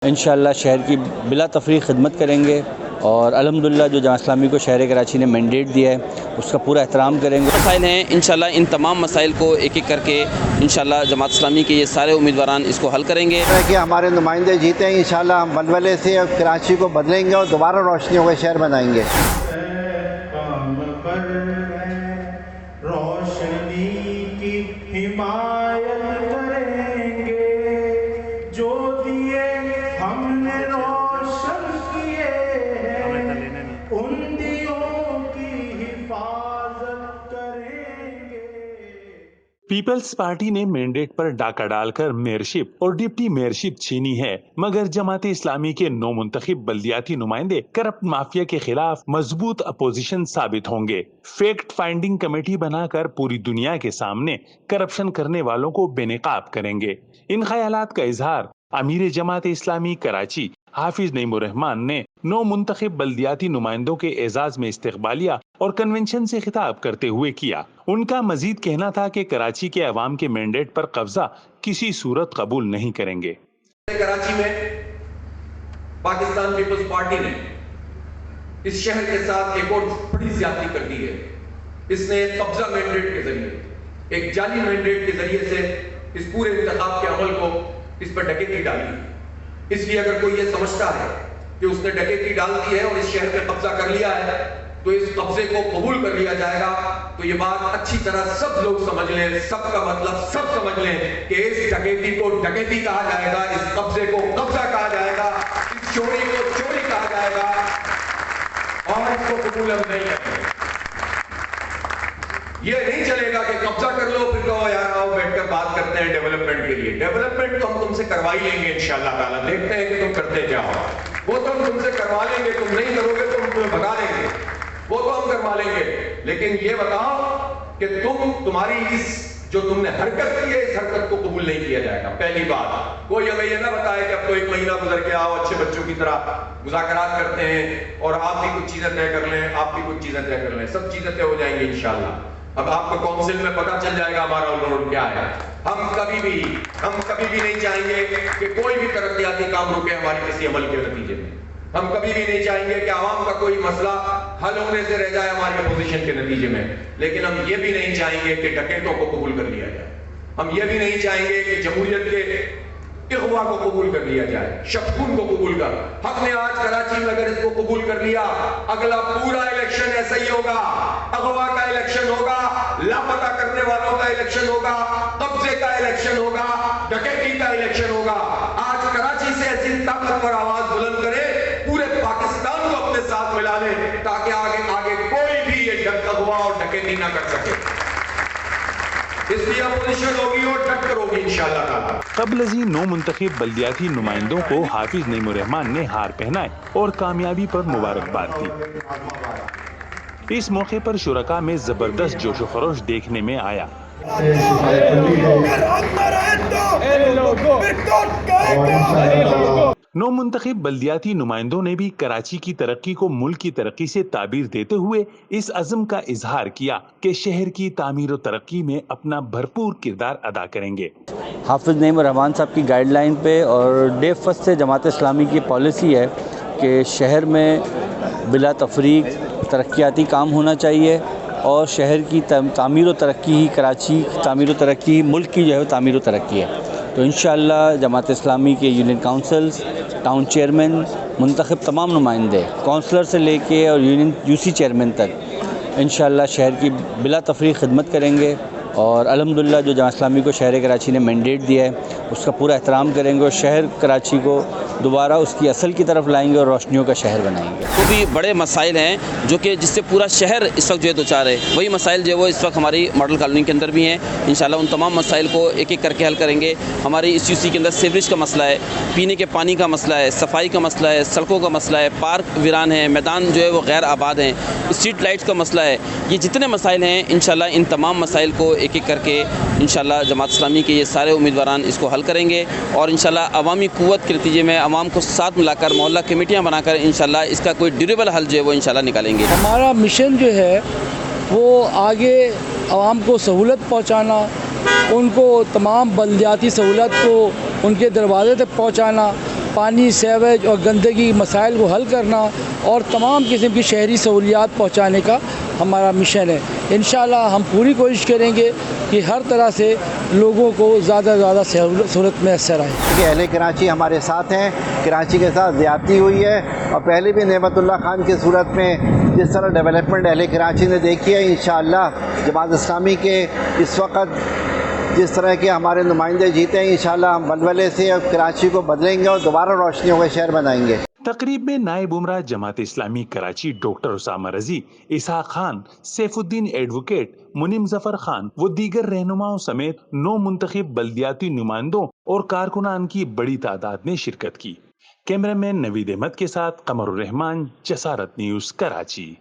इंशाअल्लाह शहर की बिला तफरीक खिदमत करेंगे और अल्हम्दुलिल्लाह जो जमात इस्लामी को शहर कराची ने मैंडेट दिया है उसका पूरा एहतराम करेंगे। मसाइल हैं, इंशाल्लाह इन तमाम मसाइल को एक एक करके इंशाल्लाह जमात इस्लामी के ये सारे उम्मीदवारान इसको हल करेंगे कि हमारे नुमाइंदे जीते हैं। इंशाल्लाह हम बलबले से कराची को बदलेंगे और दोबारा रोशनियों का शहर बनाएंगे। रोशनी की हिमायत करेंगे, जो दिए हमने रोशन किए हैं, उन दियों की हिफाजत करेंगे। पीपल्स पार्टी ने मैंडेट पर डाका डालकर मेयरशिप और डिप्टी मेयरशिप छीनी है, मगर जमात इस्लामी के नौ मुंतखब बल्दियाती नुमाइंदे करप्ट माफिया के खिलाफ मजबूत अपोजिशन साबित होंगे। फैक्ट फाइंडिंग कमेटी बनाकर पूरी दुनिया के सामने करप्शन करने वालों को बेनकाब करेंगे। इन ख्यालात का इजहार अमीर जमात इस्लामी कराची हाफिज नईमुर रहमान ने नौ मुंतखब बल्दियाती नुमाइंदों के एजाज में इस्तकबालिया और कन्वेंशन से खिताब करते हुए किया। उनका मजीद कहना था कि कराची के अवाम के मैंडेट पर कब्जा किसी सूरत कबूल नहीं करेंगे। कराची में पाकिस्तान पीपल्स पार्टी ने इस शहर के साथ एक और बड़ी ज्यादती कर दी है। इसने कब्जा मैंडेट के जरिए, एक जाली मैंडेट के जरिए से इस पूरे इंतखाब के अमल को इस पर डकैती डाली। इसलिए अगर कोई ये समझता है कि उसने डकैती डाल दी है और इस शहर पे कब्जा कर लिया है तो इस कब्जे को कबूल कर लिया जाएगा, तो ये बात अच्छी तरह सब लोग समझ लें, सबका मतलब सब समझ लें कि इस डकैती को डकैती कहा जाएगा, इस कब्जे को कब्जा कहा जाएगा, इस चोरी को चोरी कहा जाएगा और इसको कबूल हम नहीं करेंगे। ये नहीं चलेगा कि कब्जा कर लो फिर कहो यार आओ बैठकर बात करते हैं डेवलपमेंट के लिए। डेवलपमेंट तो हम तुमसे करवा ही लेंगे इंशाअल्लाह ताला, देखते हैं कि तुम करते जाओ। वो तो हम तुमसे करवा लेंगे, तुम नहीं करोगे तो हम तुम्हें भगा देंगे, वो तो हम करवा लेंगे। लेकिन ये बताओ कि तुम्हारी इस जो तुमने हरकत की है, इस हरकत को कबूल नहीं किया जाएगा। पहली बात, कोई हमें ये ना बताए कि अब तो 1 महीना गुजर के आओ अच्छे बच्चों की तरह मुज़ाकरात करते हैं और आप भी कुछ चीजें तय कर लें, आप भी कुछ चीजें तय कर लें, सब चीजें तय हो जाएंगी इंशाअल्लाह। अब आपको काउंसिल में पता चल जाएगा हमारा ऑलराउंड क्या है। हम कभी भी नहीं चाहेंगे कि कोई भी तरक्याती काम रुके हमारे किसी अमल के नतीजे में। हम कभी भी नहीं चाहेंगे कि आवाम का कोई मसला हल होने से रह जाए हमारी अपोजिशन के नतीजे में। लेकिन हम ये भी नहीं चाहेंगे कि डकैतों को कबूल कर लिया जाए। हम ये भी नहीं चाहेंगे कि जमहूरियत के इख्वा को कबूल कर लिया जाए, शफकून को कबूल कर। हमने आज कराची में अगर इसको कबूल कर लिया, अगला पूरा इलेक्शन ऐसा ही होगा। अगवा का इलेक्शन होगा, लापता करने वालों का इलेक्शन होगा, कब्जे का इलेक्शन होगा, डकैती का इलेक्शन होगा। आज कराची से ऐसी ताकतवर आवाज बुलंद करे, पूरे पाकिस्तान को अपने साथ मिला ले, ताकि आगे कोई भी ये अगवा और डकैती ना कर सके। इसलिए अपोजिशन होगी और डटकर होगी इंशाअल्लाह ताला। कबलजी नौ मुंतखब बल्दियाती नुमाइंदों को हाफिज नईमुर रहमान ने हार पहनाए और कामयाबी पर मुबारकबाद दी। इस मौके पर शुरका में जबरदस्त जोश खरोश देखने में आया। नौ मुंतखब बल्दियाती नुमाइंदों ने भी कराची की तरक्की को मुल्क की तरक्की से ताबीर देते हुए इस अज़्म का इजहार किया कि शहर की तामीर और तरक्की में अपना भरपूर किरदार अदा करेंगे। हाफिज नईमुर रहमान साहब की गाइडलाइन पे और डे फर्स्ट से जमात इस्लामी की पॉलिसी है कि शहर में बिला तफरीक तरक्याती काम होना चाहिए और शहर की तामीर और तरक्की ही कराची तामीर और तरक्की, मुल्क की जो है तामीर और तरक्की है। तो इंशाअल्लाह जमात इस्लामी के यूनियन काउंसिल्स, टाउन चेयरमैन, मुंतखब तमाम नुमाइंदे, काउंसलर से लेके और यूनियन यूसी चेयरमैन तक इंशाअल्लाह शहर की बिला तफरीक खिदमत करेंगे और अल्हम्दुलिल्लाह जो जमात इस्लामी को शहर कराची ने मैंडेट दिया है उसका पूरा एहतराम करेंगे और शहर कराची को दोबारा उसकी असल की तरफ लाएंगे और रोशनियों का शहर बनाएंगे। वो भी बड़े मसाइल हैं जो कि जिससे पूरा शहर इस वक्त जो है दो चार है, वही मसाइल जो है वो इस वक्त हमारी मॉडल कॉलोनी के अंदर भी हैं। इंशाल्लाह उन तमाम मसाइल को एक एक करके हल करेंगे। हमारी इस यूसी के अंदर सीवरेज का मसला है, पीने के पानी का मसला है, सफाई का मसला है, सड़कों का मसला है, पार्क वीरान है, मैदान जो है वो गैर आबाद हैं, स्ट्रीट लाइट्स का मसला है। ये जितने मसाइल हैं इंशाल्लाह इन तमाम मसाइल को एक एक करके इंशाल्लाह जमात इस्लामी के ये सारे उम्मीदवारान इसको हल करेंगे और इंशाल्लाह अवामी क़ुव्वत के नतीजे में अवाम को साथ मिलाकर मोहल्ला कमेटियाँ बनाकर इंशाल्लाह इसका कोई ड्यूरेबल हल जो है वो इंशाल्लाह निकालेंगे। हमारा मिशन जो है वो आगे आवाम को सहूलत पहुँचाना, उनको तमाम बल्दियाती सहूलत को उनके दरवाजे तक पहुँचाना پانی، سیویج اور گندگی مسائل کو حل کرنا اور تمام قسم کی شہری سہولیات پہنچانے کا ہمارا مشن ہے۔ انشاءاللہ ہم پوری کوشش کریں گے کہ ہر طرح سے لوگوں کو زیادہ سے زیادہ سہولت میسر آئے۔ کہ اہل کراچی ہمارے ساتھ ہیں، کراچی کے ساتھ زیادتی ہوئی ہے اور پہلے بھی نعمت اللہ خان کی صورت میں جس طرح ڈیولپمنٹ اہل کراچی نے دیکھی ہے، انشاءاللہ جماعت اسلامی کے اس وقت جس طرح کے ہمارے نمائندے جیتے ہیں، انشاءاللہ ہم ولولے سے اب کراچی کو بدلیں گے اور دوبارہ روشنیوں کا شہر بنائیں گے۔ تقریب میں نائب امراء جماعت اسلامی کراچی ڈاکٹر اسامہ رضی، اسحاق خان، سیف الدین ایڈوکیٹ، منیم ظفر خان و دیگر رہنماؤں سمیت 9 منتخب بلدیاتی نمائندوں اور کارکنان کی بڑی تعداد نے شرکت کی۔ کیمرہ مین نوید احمد کے ساتھ قمر الرحمان، جسارت نیوز، کراچی۔